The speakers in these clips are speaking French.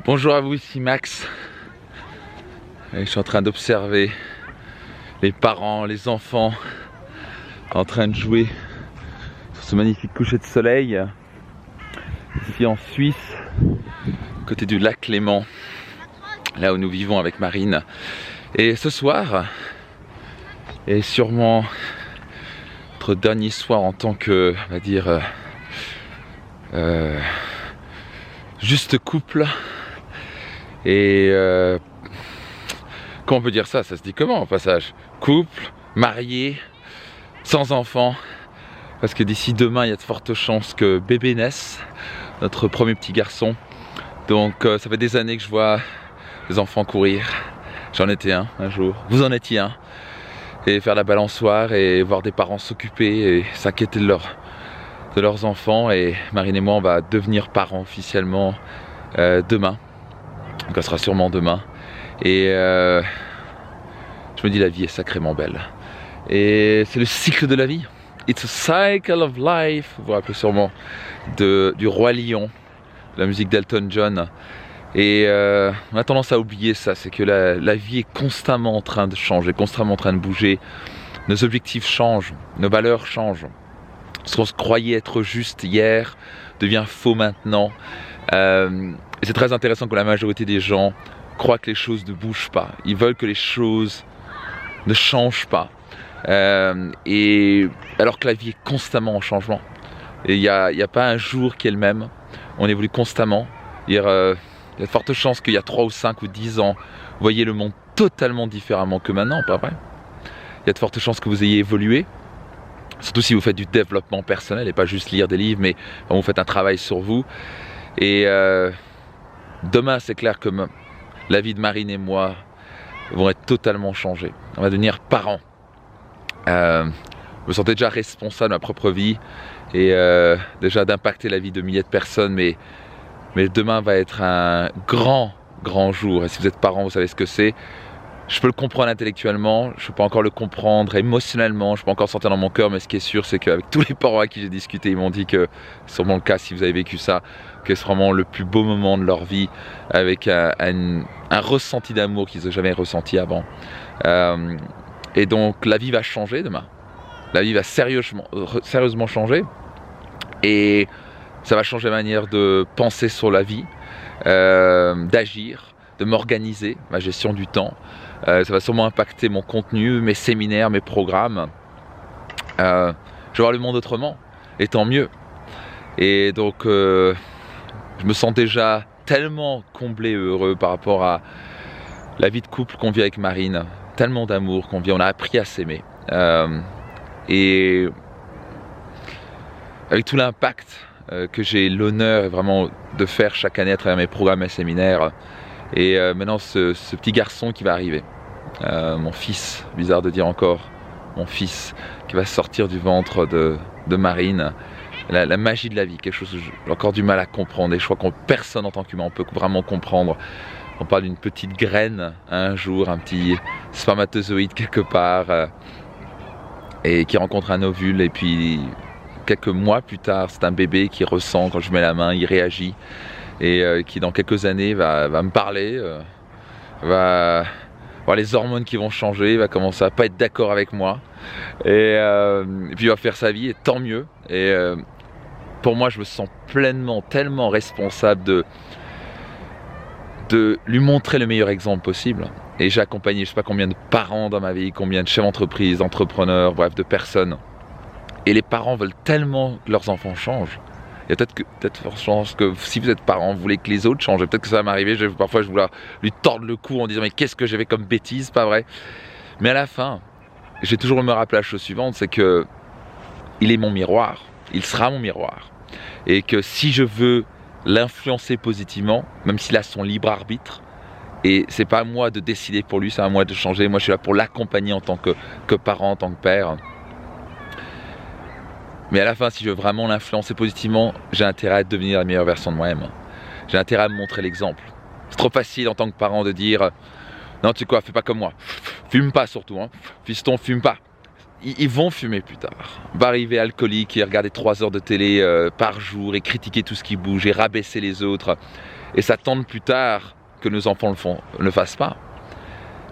Bonjour à vous, ici Max. Et je suis en train d'observer les parents, les enfants en train de jouer sur ce magnifique coucher de soleil ici en Suisse, côté du lac Léman, là où nous vivons avec Marine. Et ce soir est sûrement notre dernier soir en tant que, on va dire, juste couple. Et comment on peut dire ça? Ça se dit comment au passage? Couple, marié, sans enfant. Parce que d'ici demain, il y a de fortes chances que bébé naisse, notre premier petit garçon. Donc ça fait des années que je vois les enfants courir. J'en étais un jour, vous en étiez un. Et faire la balançoire et voir des parents s'occuper et s'inquiéter de leurs enfants. Et Marine et moi, on va devenir parents officiellement demain. Donc ça sera sûrement demain. Et je me dis, la vie est sacrément belle. Et c'est le cycle de la vie. It's a cycle of life. Vous vous rappelez sûrement du Roi Lion, la musique d'Elton John. Et on a tendance à oublier ça, c'est que la vie est constamment en train de changer, constamment en train de bouger. Nos objectifs changent, nos valeurs changent. Ce qu'on se croyait être juste hier devient faux maintenant. Et c'est très intéressant que la majorité des gens croient que les choses ne bougent pas. Ils veulent que les choses ne changent pas. Et alors que la vie est constamment en changement. Et il n'y a pas un jour qui est le même. On évolue constamment. Il y a de fortes chances qu'il y a 3 ou 5 ou 10 ans, vous voyez le monde totalement différemment que maintenant, pas vrai? Il y a de fortes chances que vous ayez évolué. Surtout si vous faites du développement personnel et pas juste lire des livres, mais vous faites un travail sur vous. Et demain, c'est clair que la vie de Marine et moi vont être totalement changées. On va devenir parents. Je me sentais déjà responsable de ma propre vie et déjà d'impacter la vie de milliers de personnes, mais demain va être un grand jour. Et si vous êtes parents, vous savez ce que c'est. Je peux le comprendre intellectuellement, je ne peux pas encore le comprendre émotionnellement, je ne peux pas encore sentir dans mon cœur, mais ce qui est sûr, c'est qu'avec tous les parents à qui j'ai discuté, ils m'ont dit que, c'est sûrement le cas si vous avez vécu ça, que c'est vraiment le plus beau moment de leur vie, avec un ressenti d'amour qu'ils n'ont jamais ressenti avant. Et donc la vie va changer demain. La vie va sérieusement changer. Et ça va changer ma manière de penser sur la vie, d'agir, de m'organiser, ma gestion du temps. Ça va sûrement impacter mon contenu, mes séminaires, mes programmes. Je vais voir le monde autrement, et tant mieux. Et donc, je me sens déjà tellement comblé et heureux par rapport à la vie de couple qu'on vit avec Marine. Tellement d'amour qu'on vit, on a appris à s'aimer. Et avec tout l'impact que j'ai l'honneur vraiment de faire chaque année à travers mes programmes et séminaires. Et maintenant ce petit garçon qui va arriver, mon fils, bizarre de dire encore, mon fils qui va sortir du ventre de Marine, la magie de la vie, quelque chose que j'ai encore du mal à comprendre et je crois que personne en tant qu'humain peut vraiment comprendre. On parle d'une petite graine un jour, un petit spermatozoïde quelque part et qui rencontre un ovule et puis quelques mois plus tard c'est un bébé qui ressent quand je mets la main, il réagit. Et qui dans quelques années va me parler, va voir les hormones qui vont changer, va commencer à pas être d'accord avec moi et puis il va faire sa vie et tant mieux. Et pour moi je me sens pleinement, tellement responsable de lui montrer le meilleur exemple possible. Et j'ai accompagné je sais pas combien de parents dans ma vie, combien de chefs d'entreprise, d'entrepreneurs, bref de personnes. Et les parents veulent tellement que leurs enfants changent. Il y a peut-être chance que si vous êtes parent, vous voulez que les autres changent. Peut-être que ça va m'arriver, parfois je voulais lui tordre le cou en disant mais qu'est-ce que j'ai fait comme bêtise, pas vrai? Mais à la fin, je vais toujours me rappeler la chose suivante, c'est que il est mon miroir, il sera mon miroir. Et que si je veux l'influencer positivement, même s'il a son libre arbitre, et c'est pas à moi de décider pour lui, c'est à moi de changer, moi je suis là pour l'accompagner en tant que parent, en tant que père. Mais à la fin, si je veux vraiment l'influencer positivement, j'ai intérêt à devenir la meilleure version de moi-même. J'ai intérêt à me montrer l'exemple. C'est trop facile en tant que parent de dire « Non, tu sais quoi, fais pas comme moi. Fume pas surtout, hein. Fiston, fume pas. » Ils vont fumer plus tard. On va arriver alcoolique et regarder 3 heures de télé par jour et critiquer tout ce qui bouge et rabaisser les autres. et s'attendre plus tard que nos enfants ne le fassent pas.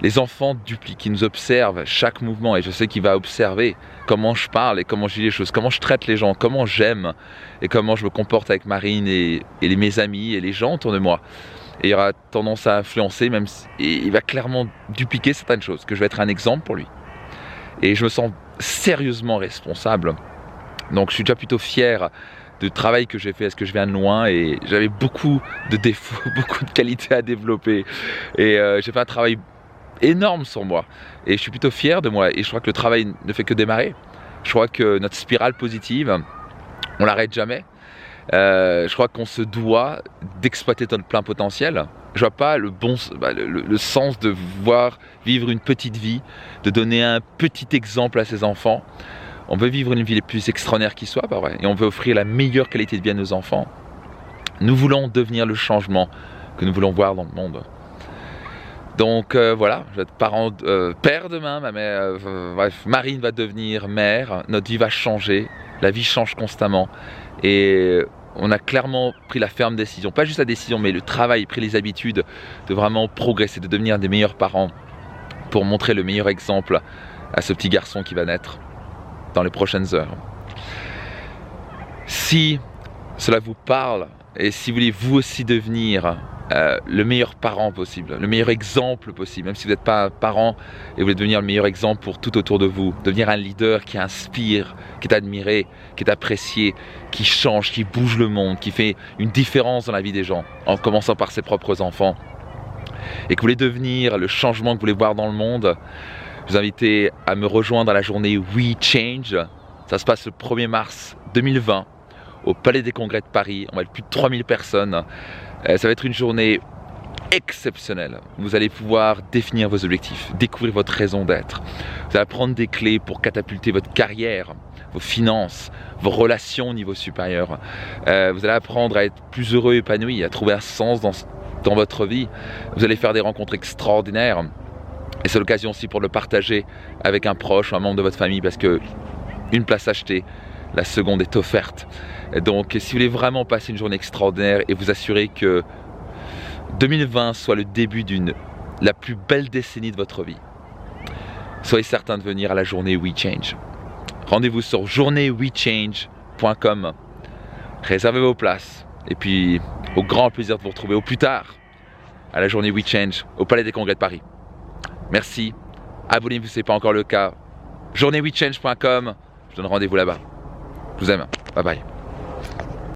Les enfants dupliquent, qui nous observent chaque mouvement, et je sais qu'il va observer comment je parle et comment je dis les choses, comment je traite les gens, comment j'aime et comment je me comporte avec Marine et mes amis et les gens autour de moi. Et il aura tendance à influencer, et il va clairement dupliquer certaines choses, que je vais être un exemple pour lui. Et je me sens sérieusement responsable. Donc je suis déjà plutôt fier du travail que j'ai fait, est-ce que je viens de loin, et j'avais beaucoup de défauts, beaucoup de qualités à développer. Et j'ai fait un travail énorme sur moi. Et je suis plutôt fier de moi. Et je crois que le travail ne fait que démarrer. Je crois que notre spirale positive, on l'arrête jamais. Je crois qu'on se doit d'exploiter notre plein potentiel. Je vois pas le sens de vivre une petite vie, de donner un petit exemple à ses enfants. On veut vivre une vie la plus extraordinaire qui soit, pas vrai, et on veut offrir la meilleure qualité de vie à nos enfants. Nous voulons devenir le changement que nous voulons voir dans le monde. Donc voilà, je vais être père demain, bref, Marine va devenir mère, notre vie va changer, la vie change constamment, et on a clairement pris la ferme décision, pas juste la décision, mais le travail, pris les habitudes de vraiment progresser, de devenir des meilleurs parents pour montrer le meilleur exemple à ce petit garçon qui va naître dans les prochaines heures. Si cela vous parle et si vous voulez vous aussi devenir le meilleur parent possible, le meilleur exemple possible, même si vous n'êtes pas un parent et vous voulez devenir le meilleur exemple pour tout autour de vous, devenir un leader qui inspire, qui est admiré, qui est apprécié, qui change, qui bouge le monde, qui fait une différence dans la vie des gens, en commençant par ses propres enfants, et que vous voulez devenir le changement que vous voulez voir dans le monde, je vous invite à me rejoindre à la journée We Change. Ça se passe le 1er mars 2020 au Palais des Congrès de Paris. On va être plus de 3000 personnes. Ça va être une journée exceptionnelle. Vous allez pouvoir définir vos objectifs, découvrir votre raison d'être. Vous allez apprendre des clés pour catapulter votre carrière, vos finances, vos relations au niveau supérieur. Vous allez apprendre à être plus heureux, épanoui, à trouver un sens dans votre vie. Vous allez faire des rencontres extraordinaires. Et c'est l'occasion aussi pour le partager avec un proche ou un membre de votre famille, parce que une place achetée, la seconde est offerte. Et donc si vous voulez vraiment passer une journée extraordinaire et vous assurer que 2020 soit le début la plus belle décennie de votre vie, soyez certain de venir à la journée We Change. Rendez-vous sur journéewechange.com. Réservez vos places et puis au grand plaisir de vous retrouver au plus tard à la journée We Change au Palais des Congrès de Paris. Merci, abonnez-vous si ce n'est pas encore le cas. journéewechange.com, je donne rendez-vous là-bas. Je vous aime, bye bye.